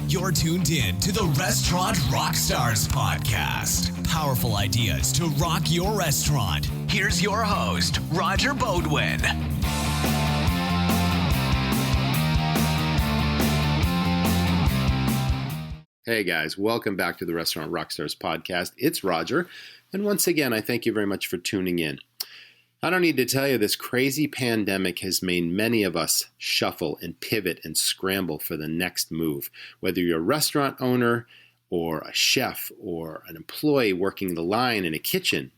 You're tuned in to the Restaurant RockStars Podcast. Powerful ideas to rock your restaurant. Here's your host, Roger Bodwin. Hey guys, welcome back to the Restaurant RockStars Podcast. It's Roger, and once again, I thank you very much for tuning in. I don't need to tell you, this crazy pandemic has made many of us shuffle and pivot and scramble for the next move. Whether you're a restaurant owner or a chef or an employee working the line in a kitchen,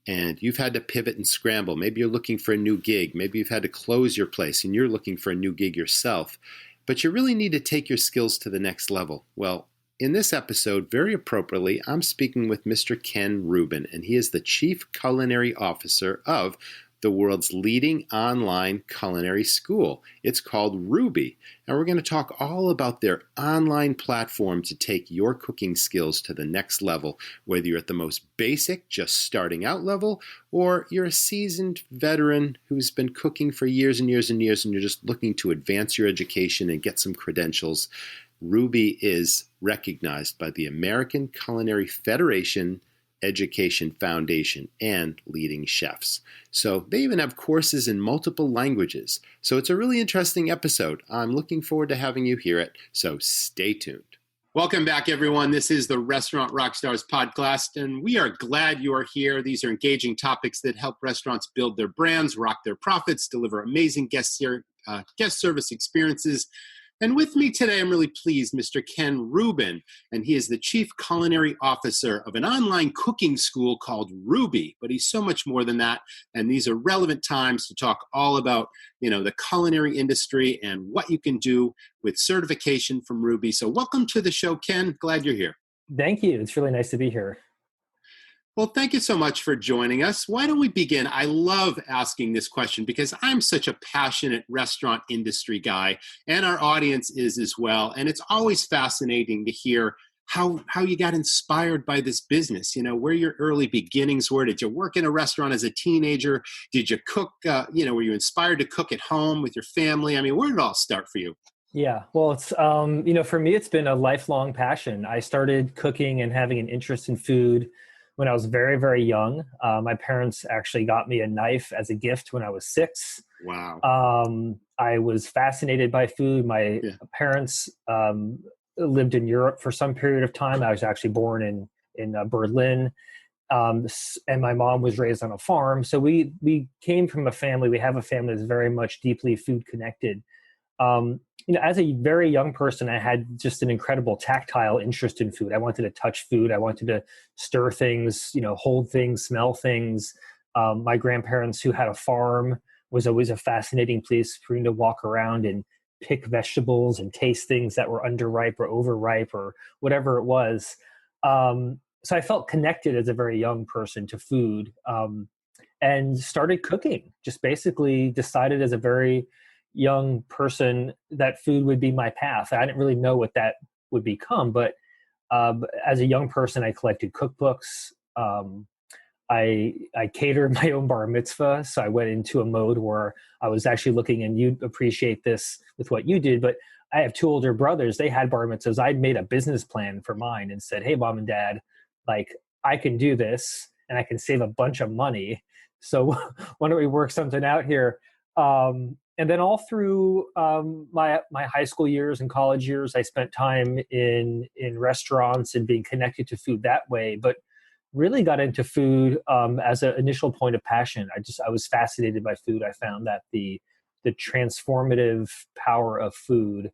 and you've had to pivot and scramble. Maybe you're looking for a new gig. Maybe you've had to close your place and you're looking for a new gig yourself. But you really need to take your skills to the next level. Well, in this episode, very appropriately, I'm speaking with Mr. Ken Rubin, and he is the Chief Culinary Officer of the world's leading online culinary school. It's called Rouxbe, and we're going to talk all about their online platform to take your cooking skills to the next level, whether you're at the most basic, just starting out level, or you're a seasoned veteran who's been cooking for years and years and years, and you're just looking to advance your education and get some credentials. Rouxbe is recognized by the American Culinary Federation Education Foundation and leading chefs. So they even have courses in multiple languages. So it's a really interesting episode. I'm looking forward to having you hear it. So stay tuned. Welcome back, everyone. This is the Restaurant RockStars Podcast, and we are glad you are here. These are engaging topics that help restaurants build their brands, rock their profits, deliver amazing guest service experiences. And with me today, I'm really pleased, Mr. Ken Rubin, and he is the Chief Culinary Officer of an online cooking school called Rouxbe. But he's so much more than that, and these are relevant times to talk all about, the culinary industry and what you can do with certification from Rouxbe. So welcome to the show, Ken. Glad you're here. Thank you. It's really nice to be here. Well, thank you so much for joining us. Why don't we begin? I love asking this question because I'm such a passionate restaurant industry guy, and our audience is as well. And it's always fascinating to hear how you got inspired by this business, where your early beginnings were. Did you work in a restaurant as a teenager? Did you cook, were you inspired to cook at home with your family? I mean, where did it all start for you? Yeah, well, it's, for me, it's been a lifelong passion. I started cooking and having an interest in food when I was very, very young. My parents actually got me a knife as a gift when I was 6. Wow. I was fascinated by food. My parents lived in Europe for some period of time. I was actually born in Berlin. And my mom was raised on a farm. So we came from a family, we have a family that's very much deeply food connected. As a very young person, I had just an incredible tactile interest in food. I wanted to touch food. I wanted to stir things, hold things, smell things. My grandparents, who had a farm, was always a fascinating place for me to walk around and pick vegetables and taste things that were underripe or overripe or whatever it was. So I felt connected as a very young person to food, and started cooking. Just basically decided as a very young person that food would be my path. I didn't really know what that would become, but as a young person, I collected cookbooks. I catered my own bar mitzvah, so I went into a mode where I was actually looking, and you'd appreciate this with what you did, but I have 2 older brothers. They had bar mitzvahs. I'd made a business plan for mine and said, hey, mom and dad, I can do this and I can save a bunch of money. So why don't we work something out here? And then all through my high school years and college years, I spent time in restaurants and being connected to food that way, but really got into food as an initial point of passion. I was fascinated by food. I found that the transformative power of food,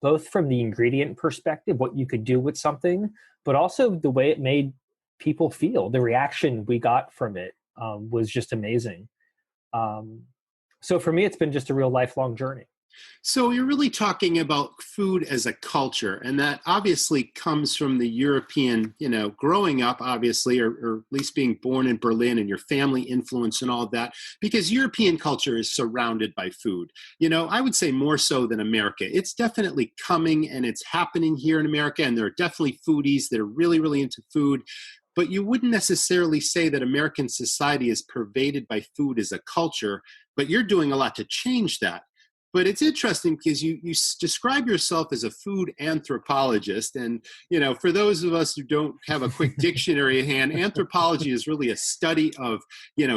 both from the ingredient perspective, what you could do with something, but also the way it made people feel. The reaction we got from it was just amazing. So for me, it's been just a real lifelong journey. So you're really talking about food as a culture, and that obviously comes from the European, growing up, obviously, or at least being born in Berlin and your family influence and all of that, because European culture is surrounded by food. I would say more so than America. It's definitely coming and it's happening here in America, and there are definitely foodies that are really, really into food. But you wouldn't necessarily say that American society is pervaded by food as a culture, but you're doing a lot to change that. But it's interesting because you describe yourself as a food anthropologist. And, for those of us who don't have a quick dictionary at hand, anthropology is really a study of,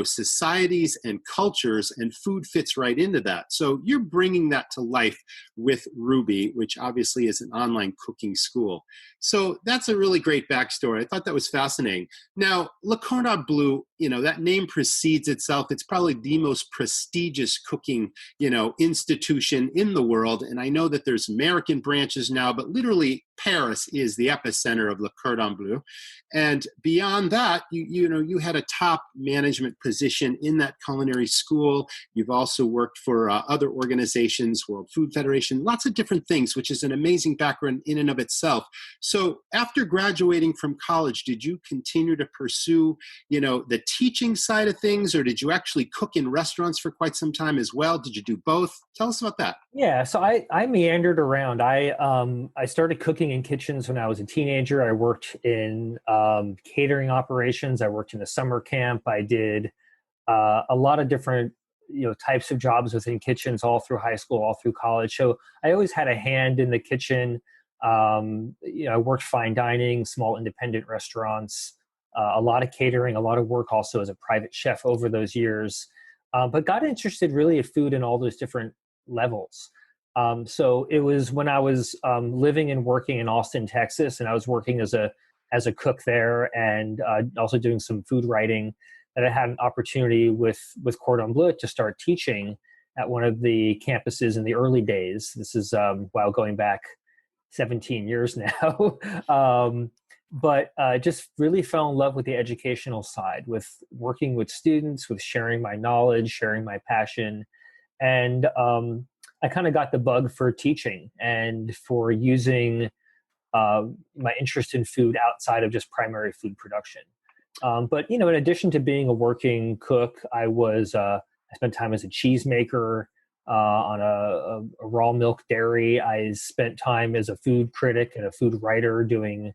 societies and cultures, and food fits right into that. So you're bringing that to life with Rouxbe, which obviously is an online cooking school. So that's a really great backstory. I thought that was fascinating. Now, Le Cordon Bleu, that name precedes itself. It's probably the most prestigious cooking, institution in the world. And I know that there's American branches now, but literally Paris is the epicenter of Le Cordon Bleu. And beyond that, you had a top management position in that culinary school. You've also worked for other organizations, World Food Federation, lots of different things, which is an amazing background in and of itself. So after graduating from college, did you continue to pursue, the teaching side of things, or did you actually cook in restaurants for quite some time as well? Did you do both? Tell us about that. Yeah, so I meandered around. I started cooking in kitchens when I was a teenager. I worked in catering operations. I worked in a summer camp. I did a lot of different types of jobs within kitchens all through high school, all through college. So I always had a hand in the kitchen. I worked fine dining, small independent restaurants, a lot of catering, a lot of work also as a private chef over those years, but got interested really in food in all those different levels. So it was when I was living and working in Austin, Texas, and I was working as a cook there, and also doing some food writing, that I had an opportunity with Cordon Bleu to start teaching at one of the campuses in the early days. This is while going back 17 years now. But just really fell in love with the educational side, with working with students, with sharing my knowledge, sharing my passion. And I kind of got the bug for teaching and for using my interest in food outside of just primary food production. But, in addition to being a working cook, I spent time as a cheesemaker on a raw milk dairy. I spent time as a food critic and a food writer doing,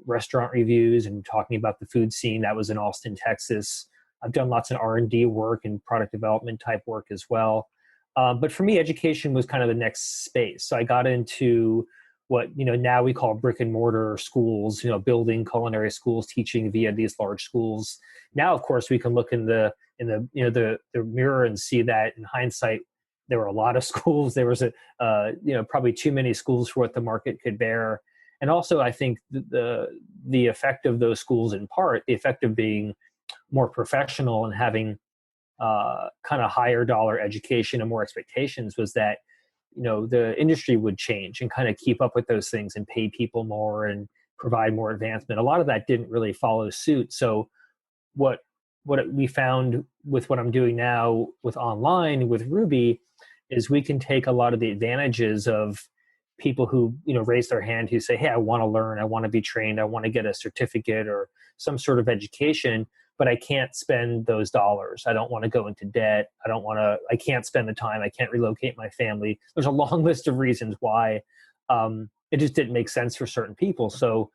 restaurant reviews and talking about the food scene. That was in Austin, Texas. I've done lots of R&D work and product development type work as well. But for me, education was kind of the next space. So I got into what now we call brick and mortar schools, building culinary schools, teaching via these large schools. Now, of course, we can look in the mirror and see that in hindsight, there were a lot of schools. There was probably too many schools for what the market could bear. And also, I think the effect of those schools, in part, the effect of being more professional and having kind of higher dollar education and more expectations, was that the industry would change and kind of keep up with those things and pay people more and provide more advancement. A lot of that didn't really follow suit. So what we found with what I'm doing now with online with Rouxbe is we can take a lot of the advantages of people who raise their hand, who say, hey, I want to learn, I want to be trained, I want to get a certificate or some sort of education, but I can't spend those dollars. I don't want to go into debt. I can't spend the time. I can't relocate my family. There's a long list of reasons why it just didn't make sense for certain people. So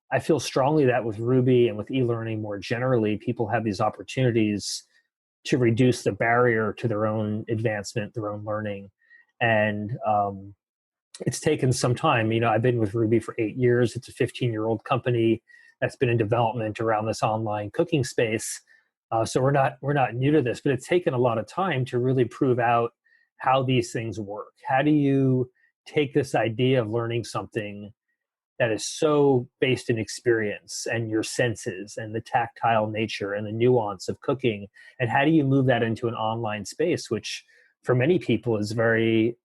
I feel strongly that with Rouxbe and with eLearning more generally, people have these opportunities to reduce the barrier to their own advancement, their own learning. And it's taken some time. I've been with Rouxbe for 8 years. It's a 15-year-old company that's been in development around this online cooking space. So we're not new to this, but it's taken a lot of time to really prove out how these things work. How do you take this idea of learning something that is so based in experience and your senses and the tactile nature and the nuance of cooking, and how do you move that into an online space, which for many people is very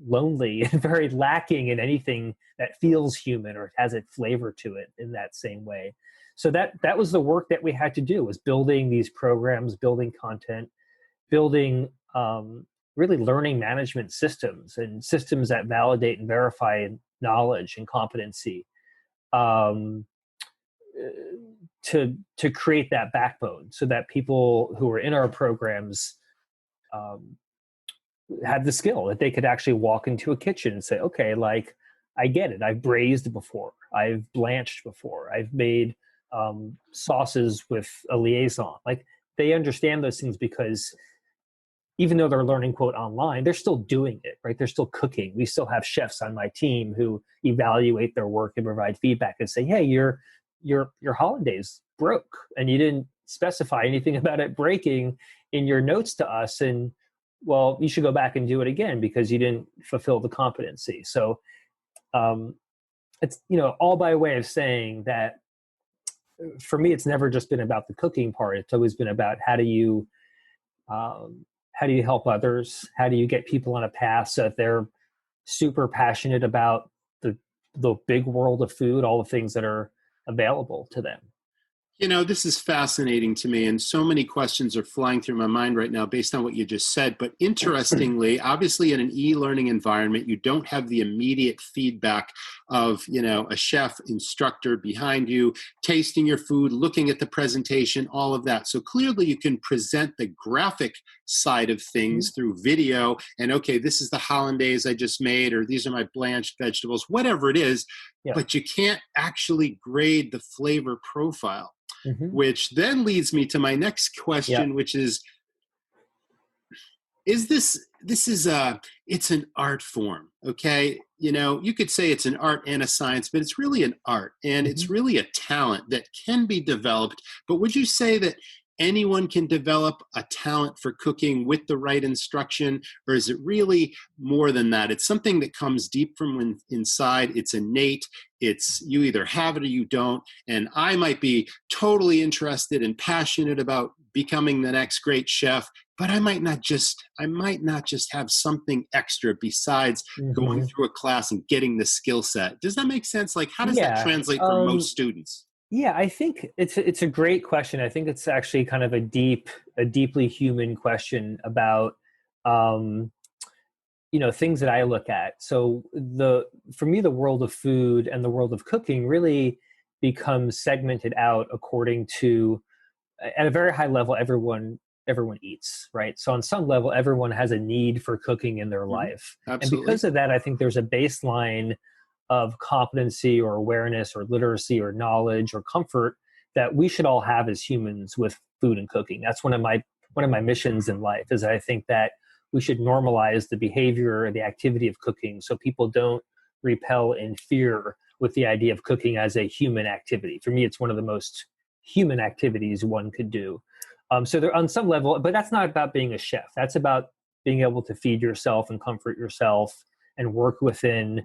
lonely and very lacking in anything that feels human or has a flavor to it in that same way. So that was the work that we had to do, was building these programs, building content, building really learning management systems and systems that validate and verify knowledge and competency to create that backbone so that people who are in our programs had the skill that they could actually walk into a kitchen and say, okay, like, I get it. I've braised before. I've blanched before. I've made sauces with a liaison. Like, they understand those things because even though they're learning, quote, online, they're still doing it, right? They're still cooking. We still have chefs on my team who evaluate their work and provide feedback and say, hey, your hollandaise broke and you didn't specify anything about it breaking in your notes to us. And well, you should go back and do it again because you didn't fulfill the competency. So it's, all by way of saying that for me, it's never just been about the cooking part. It's always been about how do you help others? How do you get people on a path so that they're super passionate about the big world of food, all the things that are available to them? This is fascinating to me, and so many questions are flying through my mind right now based on what you just said. But interestingly, obviously in an e-learning environment, you don't have the immediate feedback of, a chef instructor behind you, tasting your food, looking at the presentation, all of that. So clearly you can present the graphic side of things through video and, okay, this is the hollandaise I just made, or these are my blanched vegetables, whatever it is, but you can't actually grade the flavor profile. Which then leads me to my next question, which is this it's an art form, okay? You could say it's an art and a science, but it's really an art, and it's really a talent that can be developed. But would you say that anyone can develop a talent for cooking with the right instruction, or is it really more than that? It's something that comes deep from inside. It's innate. It's you either have it or you don't. And I might be totally interested and passionate about becoming the next great chef, but I might not just have something extra besides going through a class and getting the skill set. Does that make sense? Like, how does that translate for most students? Yeah, I think it's a great question. I think it's actually kind of a deeply human question about, things that I look at. So for me, the world of food and the world of cooking really becomes segmented out according to, at a very high level, everyone eats, right? So on some level, everyone has a need for cooking in their life. Absolutely. And because of that, I think there's a baseline of competency or awareness or literacy or knowledge or comfort that we should all have as humans with food and cooking. That's one of my missions in life, is I think that we should normalize the behavior or the activity of cooking so people don't repel in fear with the idea of cooking as a human activity. For me, it's one of the most human activities one could do. So they're on some level, but that's not about being a chef. That's about being able to feed yourself and comfort yourself and work within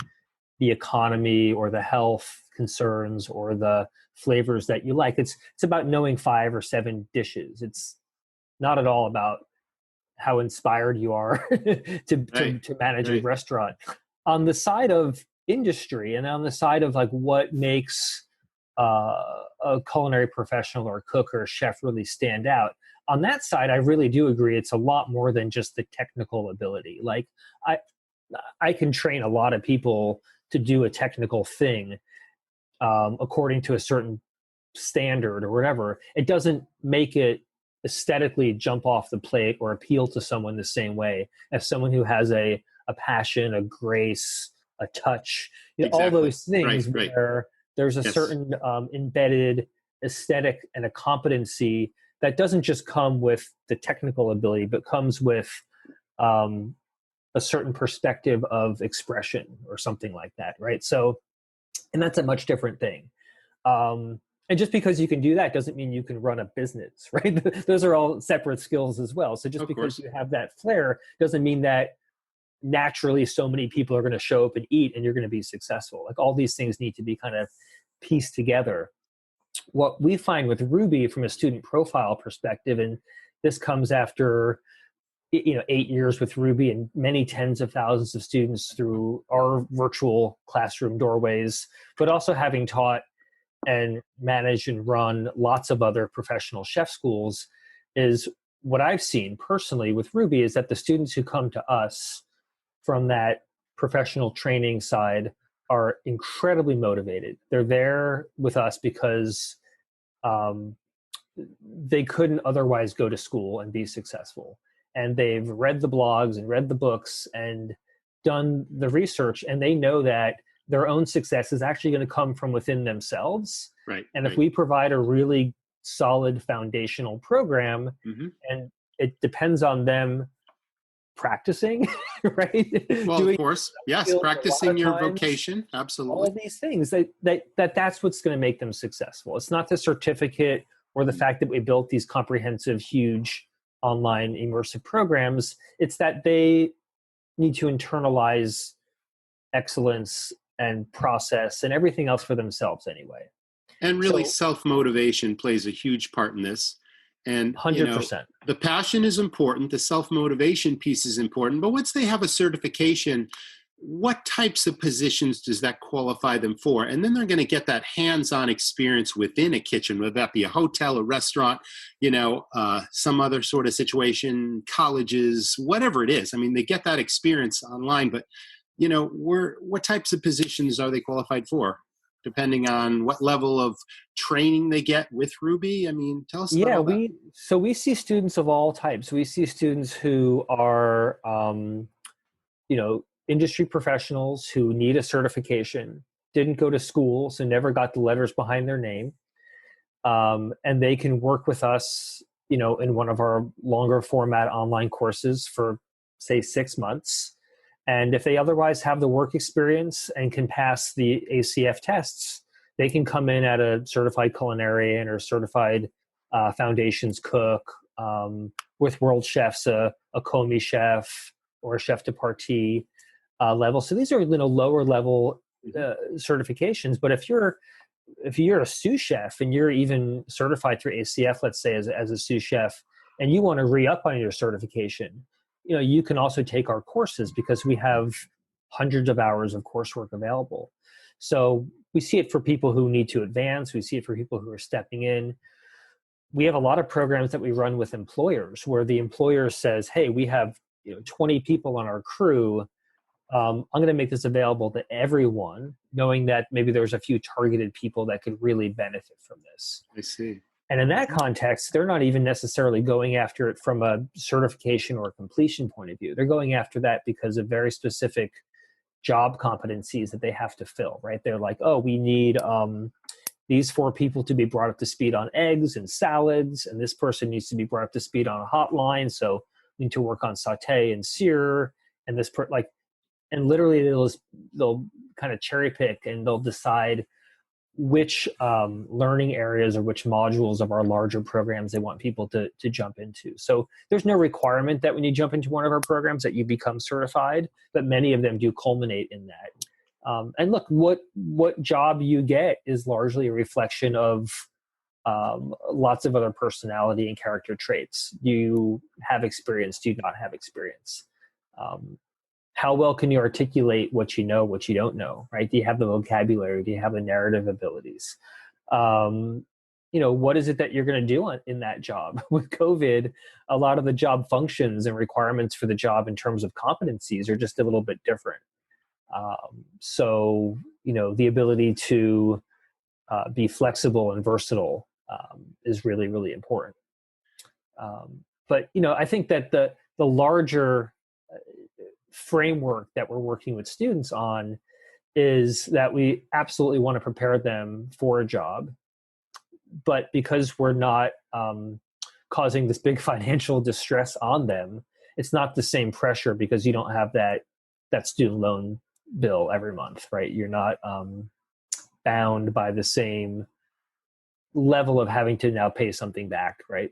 the economy or the health concerns or the flavors that you like. It's about knowing 5 or 7 dishes. It's not at all about how inspired you are to manage a restaurant. On the side of industry and on the side of like what makes a culinary professional or cook or chef really stand out, on that side, I really do agree. It's a lot more than just the technical ability. Like I can train a lot of people to do a technical thing according to a certain standard or whatever. It doesn't make it aesthetically jump off the plate or appeal to someone the same way as someone who has a passion, a grace, a touch, all those things where there's a certain embedded aesthetic and a competency that doesn't just come with the technical ability, but comes with a certain perspective of expression or something like that, right? So, and that's a much different thing. And just because you can do that doesn't mean you can run a business, right? Those are all separate skills as well. So just because you have that flair doesn't mean that naturally so many people are going to show up and eat and you're going to be successful. Like all these things need to be kind of pieced together. What we find with Rouxbe from a student profile perspective, and this comes after 8 years with Rouxbe and many tens of thousands of students through our virtual classroom doorways, but also having taught and managed and run lots of other professional chef schools, is what I've seen personally with Rouxbe is that the students who come to us from that professional training side are incredibly motivated. They're there with us because they couldn't otherwise go to school and be successful. And they've read the blogs and read the books and done the research, and they know that their own success is actually going to come from within themselves. Right. And if we provide a really solid foundational program, and it depends on them practicing, right? Well, Doing of course, yes, skills, practicing your times, vocation, all absolutely. of these things that's what's going to make them successful. It's not the certificate or the fact that we built these comprehensive, huge online immersive programs. It's that they need to internalize excellence and process and everything else for themselves anyway. And really, So, self-motivation plays a huge part in this. And, 100%. the passion is important. The self-motivation piece is important. But once they have a certification, what types of positions does that qualify them for? And then they're going to get that hands-on experience within a kitchen, whether that be a hotel, a restaurant, some other sort of situation, colleges, whatever it is. I mean, they get that experience online, but, what types of positions are they qualified for? Depending on what level of training they get with Rouxbe? I mean, tell us about that. We see students of all types. We see students who are, industry professionals who need a certification, didn't go to school, so never got the letters behind their name. And they can work with us, in one of our longer format online courses for, say, 6 months. And if they otherwise have the work experience and can pass the ACF tests, they can come in at a certified culinarian or certified foundations cook, with world chefs, a commis chef or a chef de partie level. So these are lower level certifications. But if you're a sous chef and you're even certified through ACF, let's say as a sous chef, and you want to re-up on your certification, you can also take our courses because we have hundreds of hours of coursework available. So we see it for people who need to advance. We see it for people who are stepping in. We have a lot of programs that we run with employers where the employer says, hey, we have 20 people on our crew. I'm going to make this available to everyone, knowing that maybe there's a few targeted people that could really benefit from this. I see. And in that context, they're not even necessarily going after it from a certification or completion point of view. They're going after that because of very specific job competencies that they have to fill, right? They're like, oh, we need these 4 people to be brought up to speed on eggs and salads, and this person needs to be brought up to speed on a hotline, so we need to work on saute and sear, and and literally they'll kind of cherry pick and they'll decide which learning areas or which modules of our larger programs they want people to jump into. So there's no requirement that when you jump into one of our programs that you become certified, but many of them do culminate in that. And look, what job you get is largely a reflection of lots of other personality and character traits. Do you have experience? Do you not have experience? How well can you articulate what you know, what you don't know, right? Do you have the vocabulary? Do you have the narrative abilities? What is it that you're going to do in that job? With COVID, a lot of the job functions and requirements for the job in terms of competencies are just a little bit different. So the ability to be flexible and versatile is really, really important. But I think that the larger framework that we're working with students on is that we absolutely want to prepare them for a job, but because we're not causing this big financial distress on them, it's not the same pressure because you don't have that student loan bill every month, right? You're not bound by the same level of having to now pay something back, right?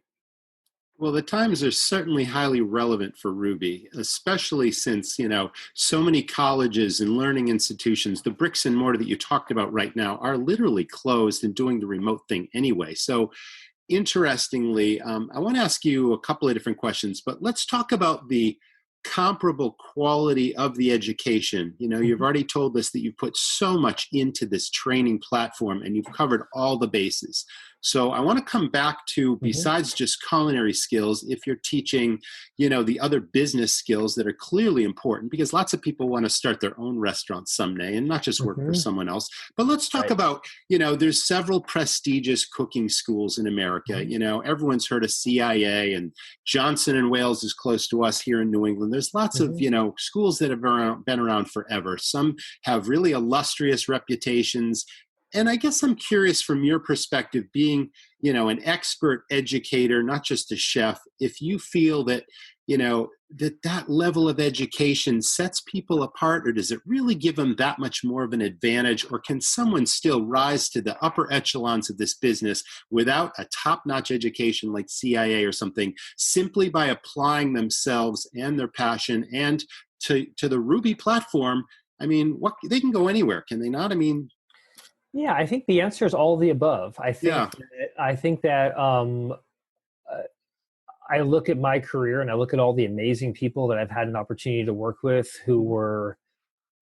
Well, the times are certainly highly relevant for Rouxbe, especially since, so many colleges and learning institutions, the bricks and mortar that you talked about right now, are literally closed and doing the remote thing anyway. So interestingly, I want to ask you a couple of different questions, but let's talk about the comparable quality of the education. You've already told us that you put so much into this training platform and you've covered all the bases. So I want to come back to, besides just culinary skills, if you're teaching, the other business skills that are clearly important, because lots of people want to start their own restaurant someday and not just work for someone else. But let's talk about, there's several prestigious cooking schools in America. Everyone's heard of CIA, and Johnson & Wales is close to us here in New England. There's lots of, schools that have been around forever. Some have really illustrious reputations. And I guess I'm curious from your perspective, being, an expert educator, not just a chef, if you feel that, that level of education sets people apart, or does it really give them that much more of an advantage? Or can someone still rise to the upper echelons of this business without a top-notch education like CIA or something, simply by applying themselves and their passion and to the Rouxbe platform? I mean, they can go anywhere, can they not? I mean, yeah, I think the answer is all of the above. I think that I look at my career and I look at all the amazing people that I've had an opportunity to work with who were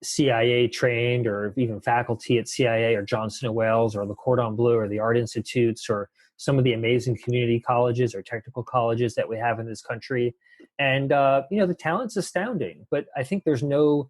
CIA trained or even faculty at CIA or Johnson & Wales or the Cordon Bleu or the Art Institutes or some of the amazing community colleges or technical colleges that we have in this country. And, the talent's astounding, but I think there's no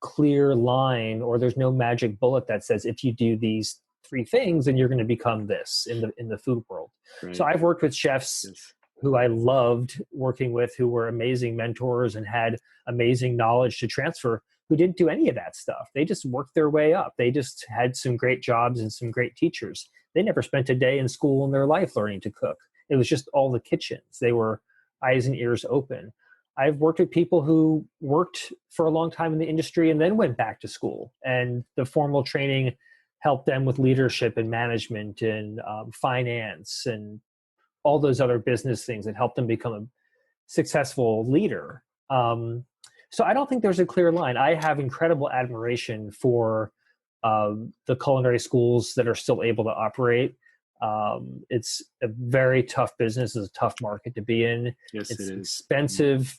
clear line or there's no magic bullet that says if you do these 3 things, then you're going to become this in the food world. Right. So I've worked with chefs who I loved working with, who were amazing mentors and had amazing knowledge to transfer, who didn't do any of that stuff. They just worked their way up. They just had some great jobs and some great teachers. They never spent a day in school in their life learning to cook. It was just all the kitchens. They were eyes and ears open. I've worked with people who worked for a long time in the industry and then went back to school, and the formal training helped them with leadership and management and finance and all those other business things that helped them become a successful leader. So I don't think there's a clear line. I have incredible admiration for the culinary schools that are still able to operate. It's a very tough business. It's a tough market to be in. Yes, it's it is expensive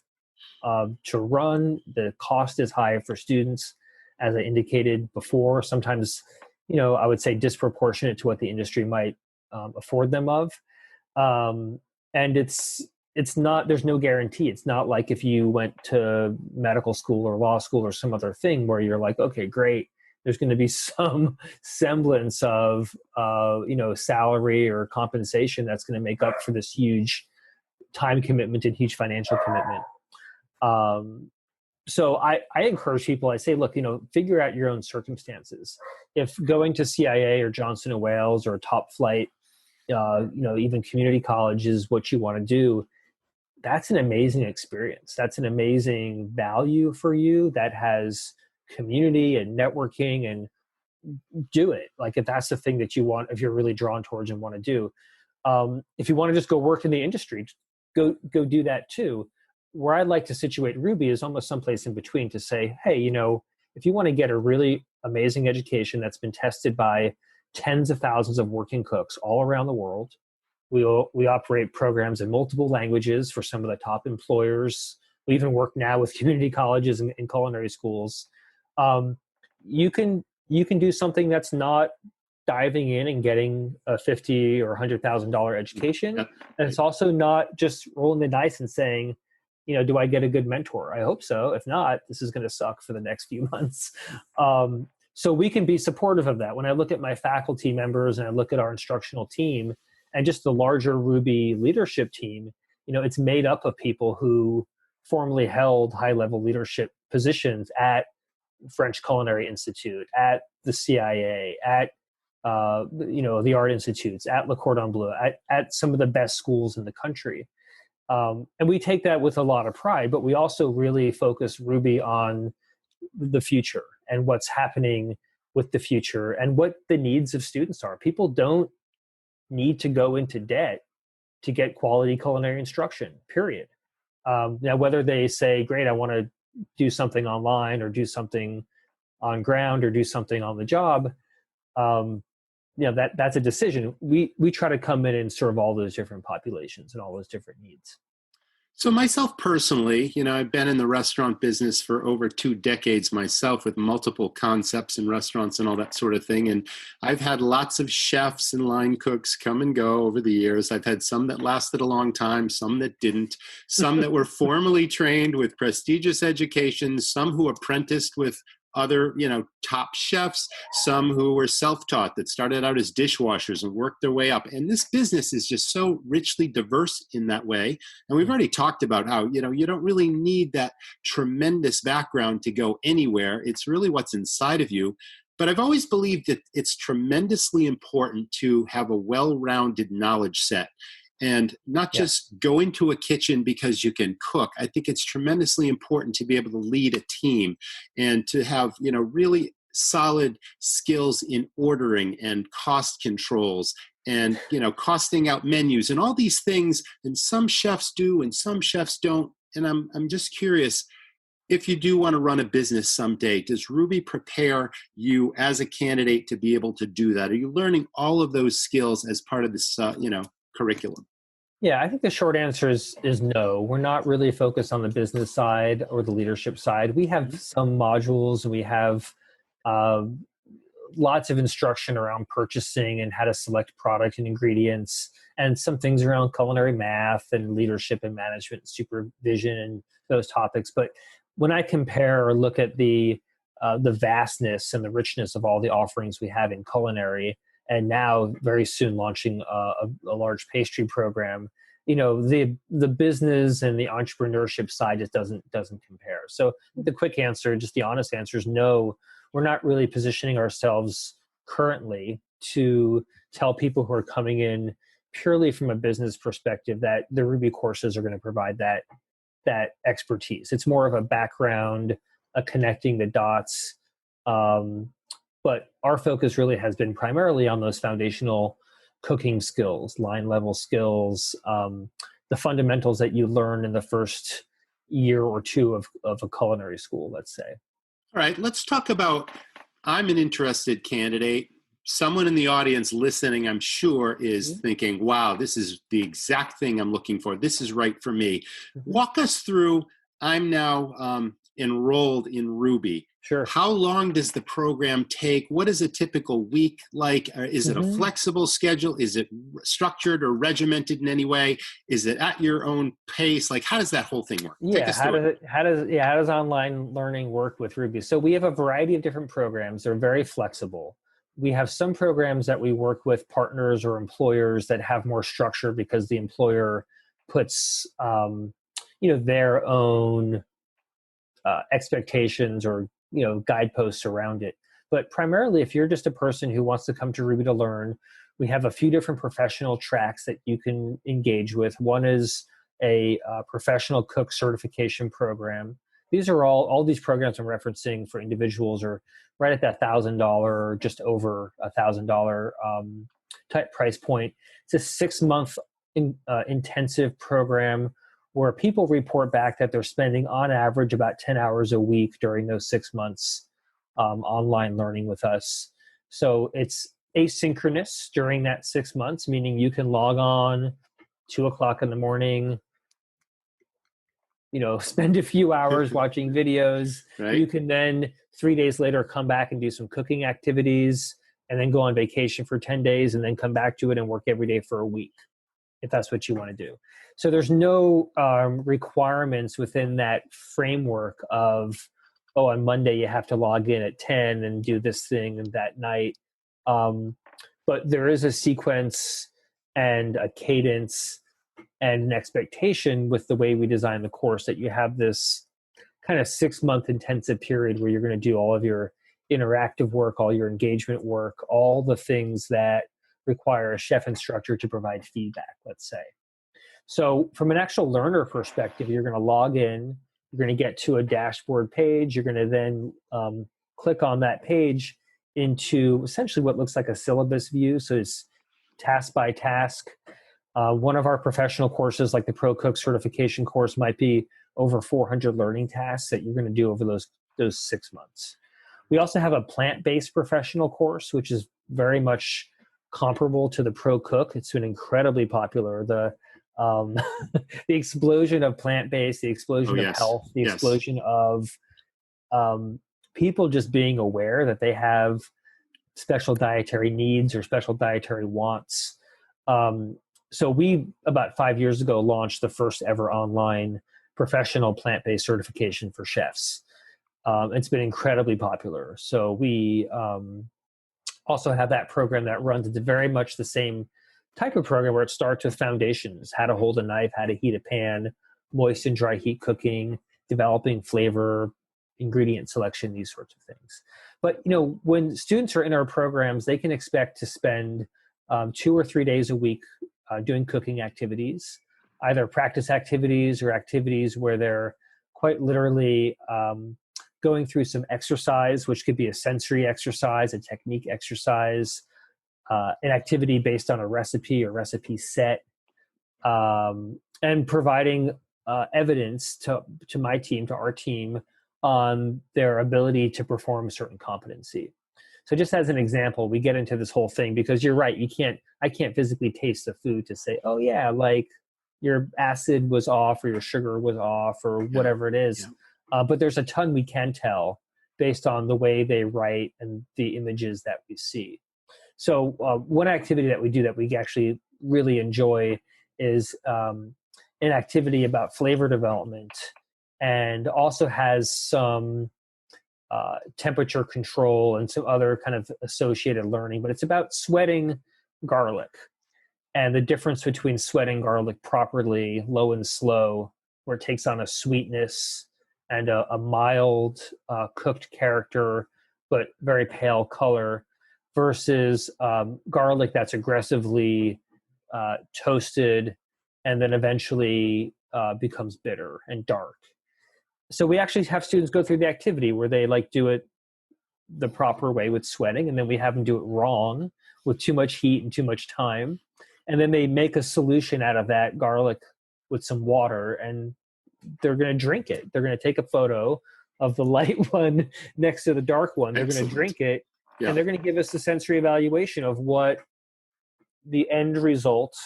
to run. The cost is high for students, as I indicated before. Sometimes, I would say disproportionate to what the industry might afford them of. And it's not, there's no guarantee. It's not like if you went to medical school or law school or some other thing where you're like, okay, great, there's going to be some semblance of, salary or compensation that's going to make up for this huge time commitment and huge financial commitment. So I encourage people, I say, look, figure out your own circumstances. If going to CIA or Johnson & Wales or top flight, even community college is what you want to do, that's an amazing experience. That's an amazing value for you that has community and networking, and do it. Like if that's the thing that you want, if you're really drawn towards and want to do. If you want to just go work in the industry, go do that too. Where I'd like to situate Rouxbe is almost someplace in between to say, hey, if you want to get a really amazing education that's been tested by tens of thousands of working cooks all around the world. We operate programs in multiple languages for some of the top employers. We even work now with community colleges and culinary schools. You can do something that's not diving in and getting a $50,000 or $100,000 education. And it's also not just rolling the dice and saying, do I get a good mentor? I hope so. If not, this is going to suck for the next few months. So we can be supportive of that. When I look at my faculty members and I look at our instructional team and just the larger Rouxbe leadership team, it's made up of people who formerly held high-level leadership positions at French Culinary Institute, at the CIA, at the Art Institutes, at Le Cordon Bleu, at some of the best schools in the country. And we take that with a lot of pride, but we also really focus Rouxbe on the future and what's happening with the future and what the needs of students are. People don't need to go into debt to get quality culinary instruction, period. Now, whether they say, great, I want to do something online or do something on ground or do something on the job, that's a decision. We try to come in and serve all those different populations and all those different needs. So myself personally, I've been in the restaurant business for over 2 decades myself, with multiple concepts in restaurants and all that sort of thing. And I've had lots of chefs and line cooks come and go over the years. I've had some that lasted a long time, some that didn't, some that were formally trained with prestigious education, some who apprenticed with other, top chefs, some who were self-taught that started out as dishwashers and worked their way up. And this business is just so richly diverse in that way. And we've already talked about how, you don't really need that tremendous background to go anywhere. It's really what's inside of you. But I've always believed that it's tremendously important to have a well-rounded knowledge set. and not just go into a kitchen because you can cook. I think it's tremendously important to be able to lead a team and to have, really solid skills in ordering and cost controls and, costing out menus and all these things. And some chefs do and some chefs don't. And I'm just curious, if you do want to run a business someday, does Rouxbe prepare you as a candidate to be able to do that? Are you learning all of those skills as part of this, curriculum? Yeah, I think the short answer is no. We're not really focused on the business side or the leadership side. We have some modules, and we have lots of instruction around purchasing and how to select product and ingredients, and some things around culinary math and leadership and management supervision and those topics. But when I compare or look at the vastness and the richness of all the offerings we have in culinary, and now very soon launching a large pastry program, the business and the entrepreneurship side just doesn't compare. So the quick answer, just the honest answer, is no. We're not really positioning ourselves currently to tell people who are coming in purely from a business perspective that the Rouxbe courses are going to provide that expertise. It's more of a background, a connecting the dots. But our focus really has been primarily on those foundational cooking skills, line level skills, the fundamentals that you learn in the first year or two of a culinary school, let's say. All right, let's talk about, I'm an interested candidate. Someone in the audience listening, I'm sure, is thinking, wow, this is the exact thing I'm looking for. This is right for me. Walk us through, I'm now enrolled in Rouxbe. Sure. How long does the program take? What is a typical week like? Is it a flexible schedule? Is it structured or regimented in any way? Is it at your own pace? Like, how does that whole thing work? Yeah, how does online learning work with Rouxbe? So we have a variety of different programs. They're very flexible. We have some programs that we work with partners or employers that have more structure because the employer puts their own expectations or guideposts around it. But primarily, if you're just a person who wants to come to Rouxbe to learn, we have a few different professional tracks that you can engage with. One is a professional cook certification program. These are all these programs I'm referencing for individuals are right at that $1,000, just over $1,000 type price point. It's a 6-month intensive program where people report back that they're spending on average about 10 hours a week during those 6 months online learning with us. So it's asynchronous during that 6 months, meaning you can log on 2:00 in the morning, spend a few hours watching videos. Right. You can then 3 days later come back and do some cooking activities and then go on vacation for 10 days and then come back to it and work every day for a week, if that's what you want to do. So there's no requirements within that framework of, on Monday you have to log in at 10 and do this thing and that night. But there is a sequence and a cadence and an expectation with the way we design the course that you have this kind of 6-month intensive period where you're going to do all of your interactive work, all your engagement work, all the things that require a chef instructor to provide feedback, let's say. So from an actual learner perspective, you're going to log in, you're going to get to a dashboard page, you're going to then click on that page into essentially what looks like a syllabus view. So it's task by task. One of our professional courses, like the Pro Cook certification course, might be over 400 learning tasks that you're going to do over those 6 months. We also have a plant-based professional course, which is very much comparable to the Pro Cook. It's been incredibly popular. The explosion of plant-based, the explosion of health, the explosion of people just being aware that they have special dietary needs or special dietary wants. So we, about 5 years ago, launched the first ever online professional plant-based certification for chefs. It's been incredibly popular. So we also have that program that runs into very much the same type of program where it starts with foundations, how to hold a knife, how to heat a pan, moist and dry heat cooking, developing flavor, ingredient selection, these sorts of things. But, when students are in our programs, they can expect to spend 2 or 3 days a week doing cooking activities, either practice activities or activities where they're quite literally going through some exercise, which could be a sensory exercise, a technique exercise, an activity based on a recipe or recipe set, and providing evidence to my team, to our team, on their ability to perform a certain competency. So just as an example, we get into this whole thing because you're right. I can't physically taste the food to say, oh yeah, like your acid was off or your sugar was off or whatever it is. Yeah. But there's a ton we can tell based on the way they write and the images that we see. So one activity that we do that we actually really enjoy is an activity about flavor development, and also has some temperature control and some other kind of associated learning. But it's about sweating garlic and the difference between sweating garlic properly, low and slow, where it takes on a sweetness and a mild cooked character, but very pale color, versus garlic that's aggressively toasted and then eventually becomes bitter and dark. So we actually have students go through the activity where they like do it the proper way with sweating, and then we have them do it wrong with too much heat and too much time. And then they make a solution out of that garlic with some water, and they're going to drink it. They're going to take a photo of the light one next to the dark one. They're going to drink it, and they're going to give us a sensory evaluation of what the end result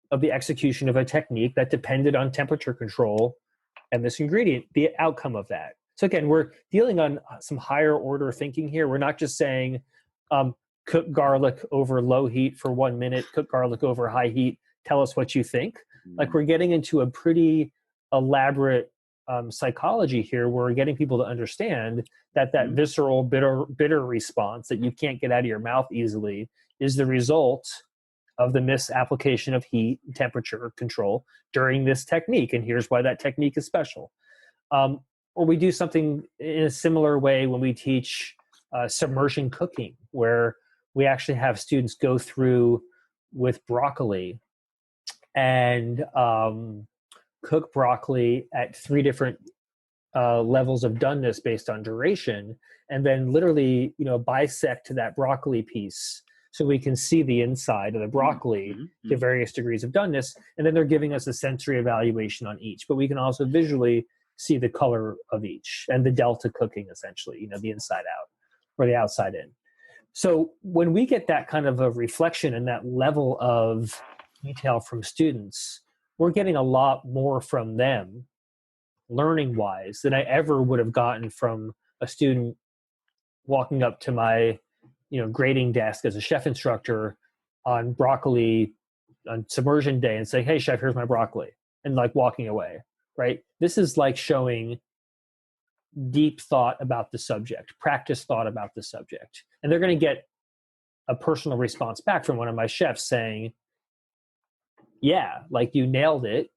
of the execution of a technique that depended on temperature control and this ingredient, the outcome of that. So again, we're dealing on some higher order thinking here. We're not just saying cook garlic over low heat for 1 minute, cook garlic over high heat, tell us what you think. Like, we're getting into a pretty elaborate psychology here. We're getting people to understand that visceral bitter response that you can't get out of your mouth easily is the result of the misapplication of heat and temperature control during this technique. And here's why that technique is special. Or we do something in a similar way when we teach submersion cooking, where we actually have students go through with broccoli and cook broccoli at 3 different levels of doneness based on duration, and then literally, bisect that broccoli piece so we can see the inside of the broccoli to various degrees of doneness. And then they're giving us a sensory evaluation on each, but we can also visually see the color of each and the delta cooking, essentially, the inside out or the outside in. So when we get that kind of a reflection and that level of detail from students, we're getting a lot more from them learning wise than I ever would have gotten from a student walking up to my grading desk as a chef instructor on broccoli on submersion day and say, hey chef, here's my broccoli, and like walking away, right? This is like showing deep thought about the subject, practice thought about the subject. And they're going to get a personal response back from one of my chefs saying, yeah, like you nailed it.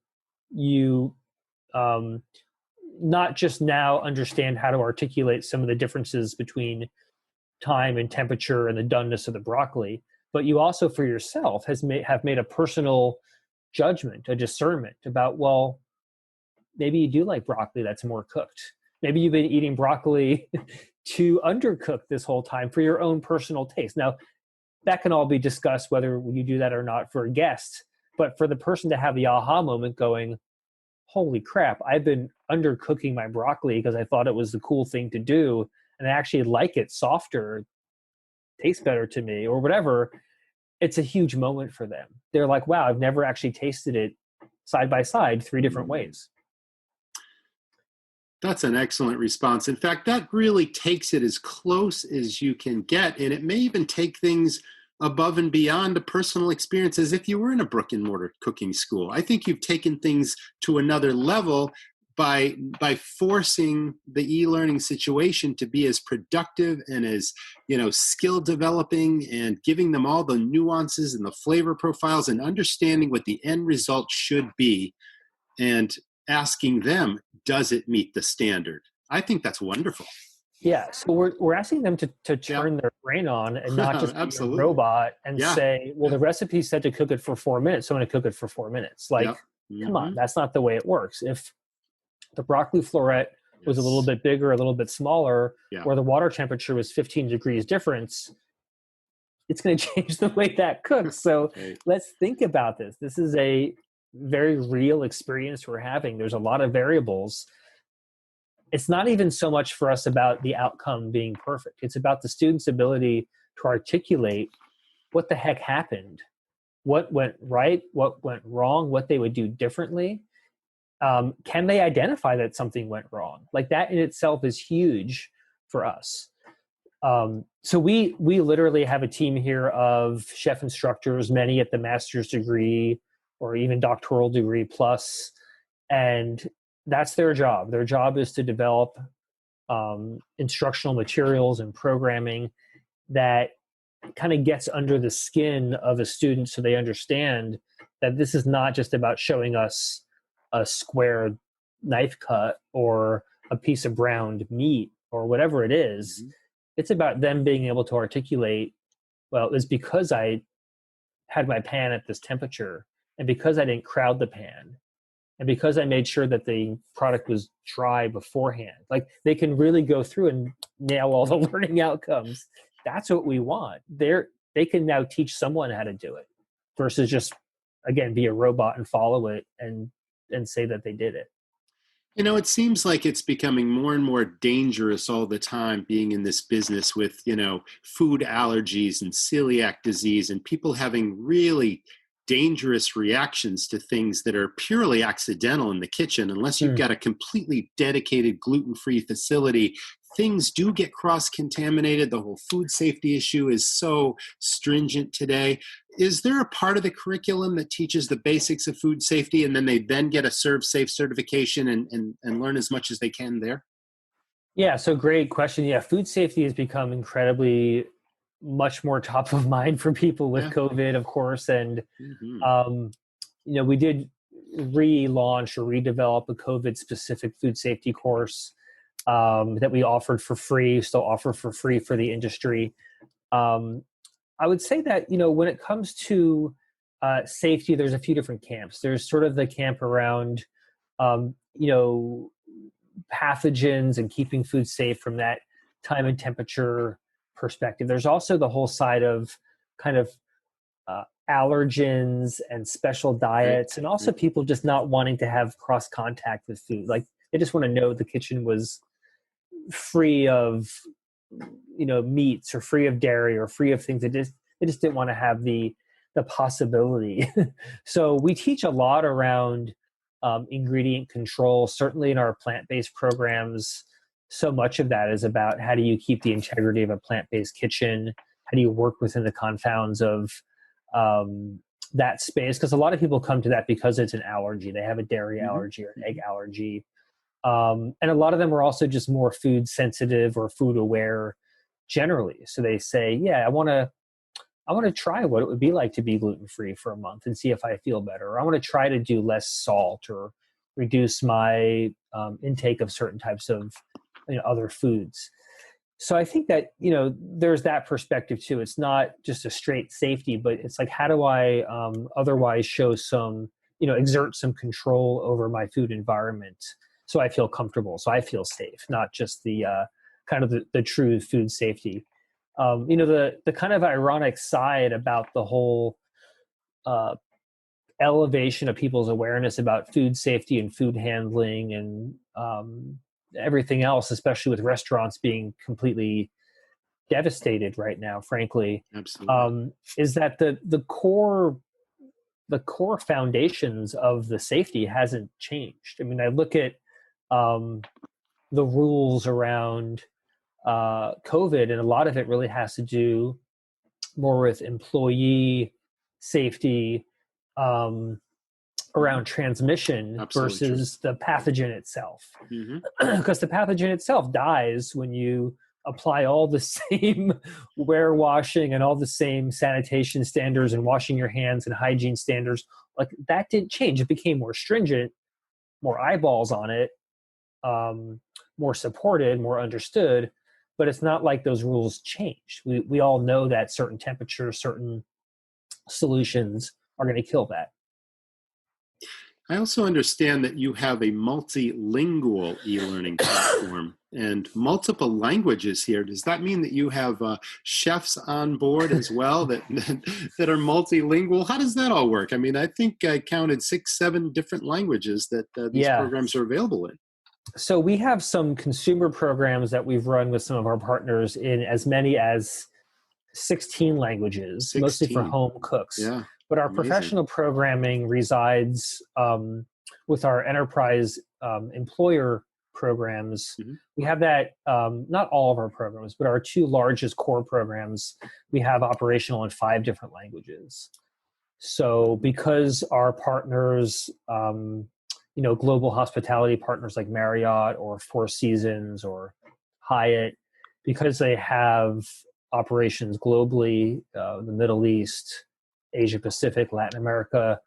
You not just now understand how to articulate some of the differences between time and temperature and the doneness of the broccoli, but you also for yourself have made a personal judgment, a discernment about, well, maybe you do like broccoli that's more cooked. Maybe you've been eating broccoli too undercooked this whole time for your own personal taste. Now, that can all be discussed whether you do that or not for a guest, but for the person to have the aha moment going, holy crap, I've been undercooking my broccoli because I thought it was the cool thing to do, and I actually like it softer, tastes better to me, or whatever. It's a huge moment for them. They're like, wow, I've never actually tasted it side by side 3 different ways. That's an excellent response. In fact, that really takes it as close as you can get, and it may even take things above and beyond a personal experience as if you were in a brick and mortar cooking school. I think you've taken things to another level by forcing the e-learning situation to be as productive and as skill developing, and giving them all the nuances and the flavor profiles and understanding what the end result should be, and asking them, does it meet the standard? I think that's wonderful. Yeah, so we're asking them to turn their brain on and not just be a robot and say, well, the recipe said to cook it for 4 minutes, so I'm going to cook it for 4 minutes. Like, come on, that's not the way it works. If the broccoli floret was a little bit bigger, a little bit smaller, where the water temperature was 15 degrees difference, it's going to change the way that cooks. So let's think about this. This is a very real experience we're having. There's a lot of variables. It's not even so much for us about the outcome being perfect. It's about the student's ability to articulate what the heck happened, what went right, what went wrong, what they would do differently. Can they identify that something went wrong? Like, that in itself is huge for us. So we literally have a team here of chef instructors, many at the master's degree or even doctoral degree plus, and that's their job. Their job is to develop instructional materials and programming that kind of gets under the skin of a student so they understand that this is not just about showing us a square knife cut or a piece of browned meat or whatever it is. It's about them being able to articulate, well, it's because I had my pan at this temperature, and because I didn't crowd the pan, and because I made sure that the product was dry beforehand. Like, they can really go through and nail all the learning outcomes. That's what we want. They can now teach someone how to do it versus just, again, be a robot and follow it and say that they did it. You know, it seems like it's becoming more and more dangerous all the time being in this business with, food allergies and celiac disease and people having really dangerous reactions to things that are purely accidental in the kitchen. Unless you've got a completely dedicated gluten-free facility, things do get cross-contaminated. The whole food safety issue is so stringent today. Is there a part of the curriculum that teaches the basics of food safety and then they then get a Serve Safe certification and learn as much as they can there? Yeah, so great question. Yeah, food safety has become incredibly much more top of mind for people with COVID, of course. And, we did relaunch or redevelop a COVID-specific food safety course that we offered for free, still offer for free for the industry. I would say that, when it comes to safety, there's a few different camps. There's sort of the camp around, pathogens and keeping food safe from that time and temperature perspective. There's also the whole side of kind of allergens and special diets, and also people just not wanting to have cross contact with food. Like, they just want to know the kitchen was free of, meats or free of dairy or free of things that they just didn't want to have the possibility. So we teach a lot around ingredient control. Certainly in our plant-based programs, so much of that is about how do you keep the integrity of a plant-based kitchen? How do you work within the confounds of that space? Because a lot of people come to that because it's an allergy. They have a dairy allergy or an egg allergy. And a lot of them are also just more food sensitive or food aware generally. So they say, yeah, I want to try what it would be like to be gluten-free for a month and see if I feel better. Or I want to try to do less salt or reduce my intake of certain types of other foods. So I think that, there's that perspective too. It's not just a straight safety, but it's like, how do I otherwise show some, exert some control over my food environment so I feel comfortable, so I feel safe, not just the kind of the true food safety. The kind of ironic side about the whole elevation of people's awareness about food safety and food handling and everything else, especially with restaurants being completely devastated right now, frankly, is that the core foundations of the safety hasn't changed. I mean, I look at the rules around COVID, and a lot of it really has to do more with employee safety around transmission versus the pathogen itself. Because the pathogen itself dies when you apply all the same warewashing and all the same sanitation standards and washing your hands and hygiene standards. Like, that didn't change. It became more stringent, more eyeballs on it, more supported, more understood. but it's not like those rules changed. We all know that certain temperatures, certain solutions are going to kill that. I also understand that you have a multilingual e-learning platform and multiple languages here. Does that mean that you have chefs on board as well that are multilingual? How does that all work? I mean, I think I counted 6, 7 different languages that these programs are available in. So we have some consumer programs that we've run with some of our partners in as many as 16 languages, 16. Mostly for home cooks. Yeah. But our professional programming resides with our enterprise employer programs. Mm-hmm. We have that, not all of our programs, but our 2 largest core programs, we have operational in 5 different languages. So because our partners, global hospitality partners like Marriott or Four Seasons or Hyatt, because they have operations globally, the Middle East, Asia Pacific, Latin America,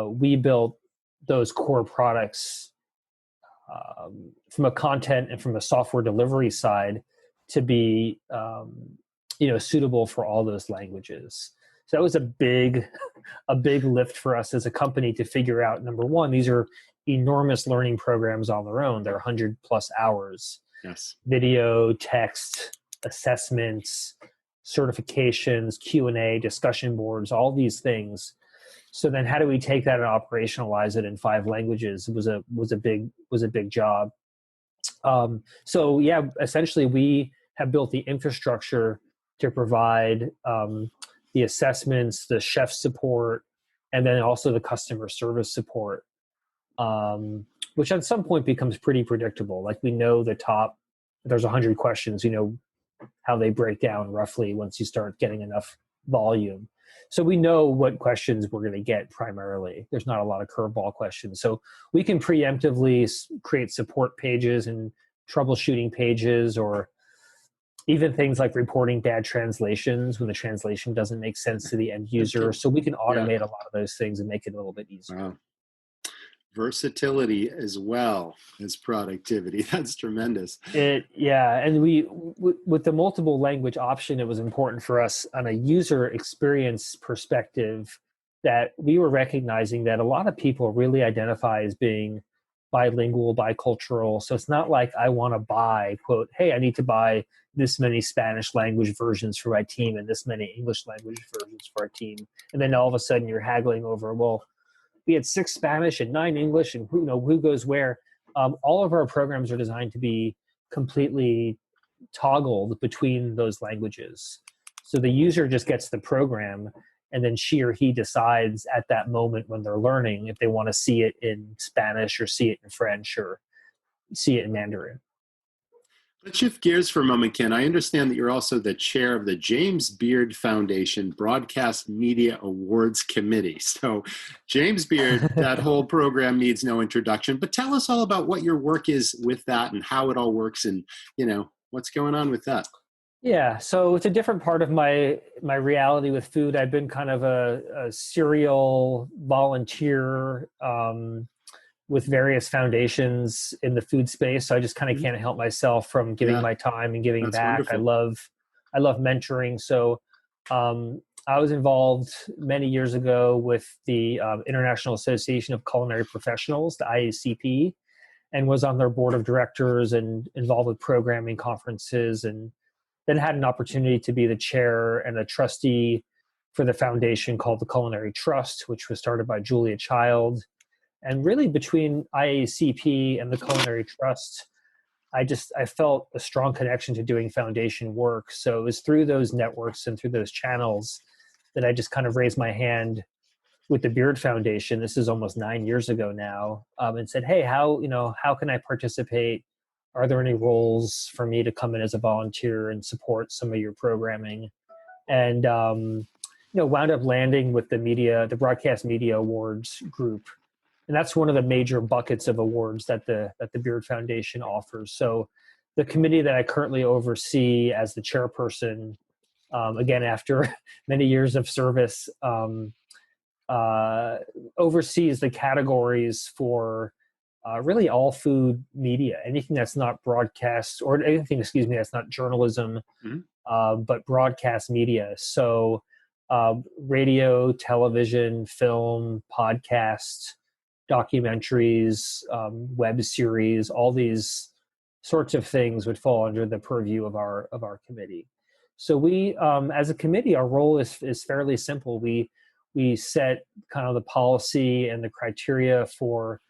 we built those core products from a content and from a software delivery side to be suitable for all those languages. So that was a big lift for us as a company to figure out, number one, these are enormous learning programs on their own. They're 100+ hours. Yes. Video, text, assessments, certifications, Q&A, discussion boards, all these things. So then how do we take that and operationalize it in 5 languages? It was a big job. So yeah, essentially we have built the infrastructure to provide the assessments, the chef support, and then also the customer service support, which at some point becomes pretty predictable. Like we know there's 100 questions, how they break down roughly once you start getting enough volume. So we know what questions we're going to get primarily. There's not a lot of curveball questions. So we can preemptively create support pages and troubleshooting pages, or even things like reporting bad translations when the translation doesn't make sense to the end user. So we can automate a lot of those things and make it a little bit easier. Wow. Versatility as well as productivity. That's tremendous. And we with the multiple language option, it was important for us on a user experience perspective that we were recognizing that a lot of people really identify as being bilingual, bicultural. So it's not like I want to buy, quote, hey, I need to buy this many Spanish language versions for my team and this many English language versions for our team. And then all of a sudden you're haggling over, well, we had 6 Spanish and 9 English, and who goes where. All of our programs are designed to be completely toggled between those languages. So the user just gets the program, and then she or he decides at that moment when they're learning if they want to see it in Spanish or see it in French or see it in Mandarin. Let's shift gears for a moment, Ken. I understand that you're also the chair of the James Beard Foundation Broadcast Media Awards Committee. So James Beard, that whole program needs no introduction, but tell us all about what your work is with that and how it all works and, what's going on with that. Yeah, so it's a different part of my reality with food. I've been kind of a serial volunteer with various foundations in the food space. So I just kind of can't help myself from giving my time and giving back. Wonderful. I love mentoring. So I was involved many years ago with the International Association of Culinary Professionals, the IACP, and was on their board of directors and involved with programming conferences, and then had an opportunity to be the chair and a trustee for the foundation called the Culinary Trust, which was started by Julia Child. And really between IACP and the Culinary Trust, I felt a strong connection to doing foundation work. So it was through those networks and through those channels that I just kind of raised my hand with the Beard Foundation. This is almost 9 years ago now, and said, hey, how can I participate? Are there any roles for me to come in as a volunteer and support some of your programming? And, wound up landing with the Broadcast Media Awards group. And that's one of the major buckets of awards that the Beard Foundation offers. So the committee that I currently oversee as the chairperson, again, after many years of service, oversees the categories for really all food media, anything that's not broadcast or anything, that's not journalism, but broadcast media. So radio, television, film, podcasts, documentaries, web series, all these sorts of things would fall under the purview of our committee. So we, as a committee, our role is fairly simple. We set kind of the policy and the criteria for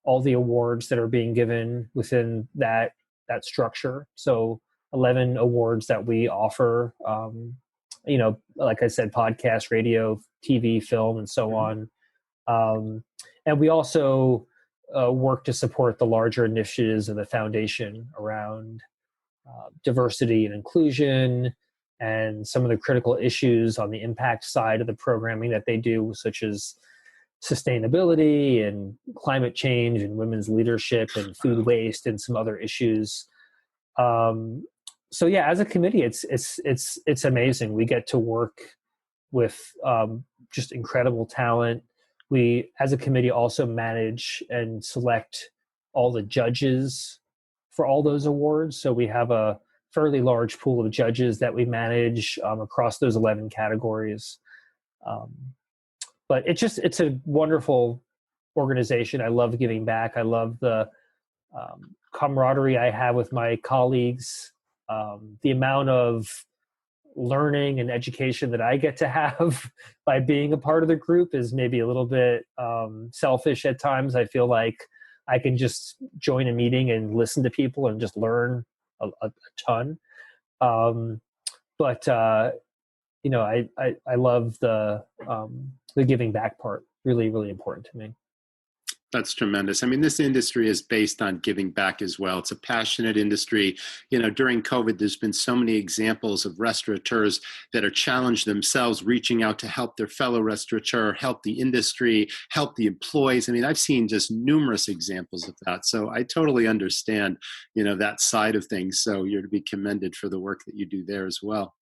all the awards that are being given within that structure. So 11 awards that we offer, like I said, podcast, radio, TV, film, and so on. And we also work to support the larger initiatives of the foundation around diversity and inclusion, and some of the critical issues on the impact side of the programming that they do, such as sustainability and climate change and women's leadership and food waste and some other issues. So yeah, as a committee, it's amazing. We get to work with just incredible talent. We, as a committee, also manage and select all the judges for all those awards. So we have a fairly large pool of judges that we manage across those 11 categories. But it's a wonderful organization. I love giving back. I love the camaraderie I have with my colleagues. The amount of learning and education that I get to have by being a part of the group is maybe a little bit selfish at times. I feel like I can just join a meeting and listen to people and just learn a ton. But I love the giving back part. Really, really important to me. That's tremendous. I mean, this industry is based on giving back as well. It's a passionate industry. During COVID, there's been so many examples of restaurateurs that are challenged themselves, reaching out to help their fellow restaurateur, help the industry, help the employees. I mean, I've seen just numerous examples of that. So I totally understand, that side of things. So you're to be commended for the work that you do there as well.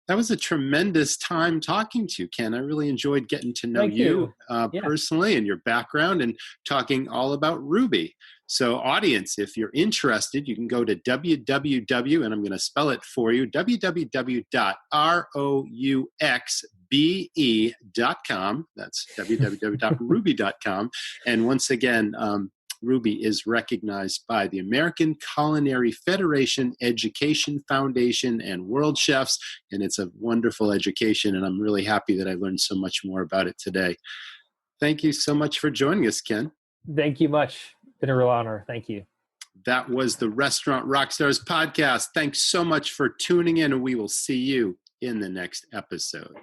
That was a tremendous time talking to you, Ken. I really enjoyed getting to know you personally and your background and talking all about Rouxbe. So audience, if you're interested, you can go to www, and I'm going to spell it for you, www.rouxbe.com. That's www.rouxbe.com. And once again, Rouxbe is recognized by the American Culinary Federation, Education Foundation, and World Chefs, and it's a wonderful education, and I'm really happy that I learned so much more about it today. Thank you so much for joining us, Ken. Thank you much. Been a real honor. Thank you. That was the Restaurant RockStars Podcast. Thanks so much for tuning in, and we will see you in the next episode.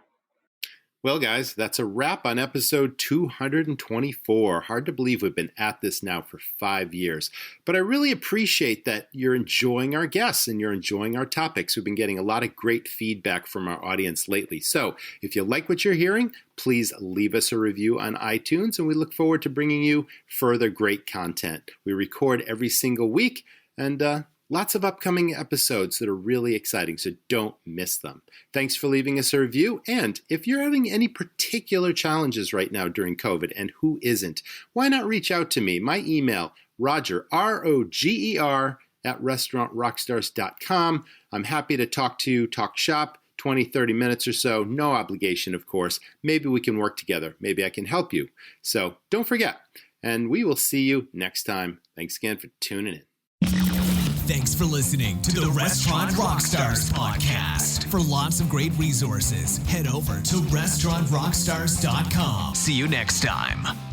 Well, guys, that's a wrap on episode 224. Hard to believe we've been at this now for 5 years. But I really appreciate that you're enjoying our guests and you're enjoying our topics. We've been getting a lot of great feedback from our audience lately. So if you like what you're hearing, please leave us a review on iTunes, and we look forward to bringing you further great content. We record every single week, and lots of upcoming episodes that are really exciting, so don't miss them. Thanks for leaving us a review, and if you're having any particular challenges right now during COVID, and who isn't, why not reach out to me? My email, Roger, R-O-G-E-R, @restaurantrockstars.com. I'm happy to talk to you, talk shop, 20, 30 minutes or so, no obligation, of course. Maybe we can work together. Maybe I can help you. So don't forget, and we will see you next time. Thanks again for tuning in. Thanks for listening to the Restaurant RockStars Podcast. For lots of great resources, head over to restaurantrockstars.com. See you next time.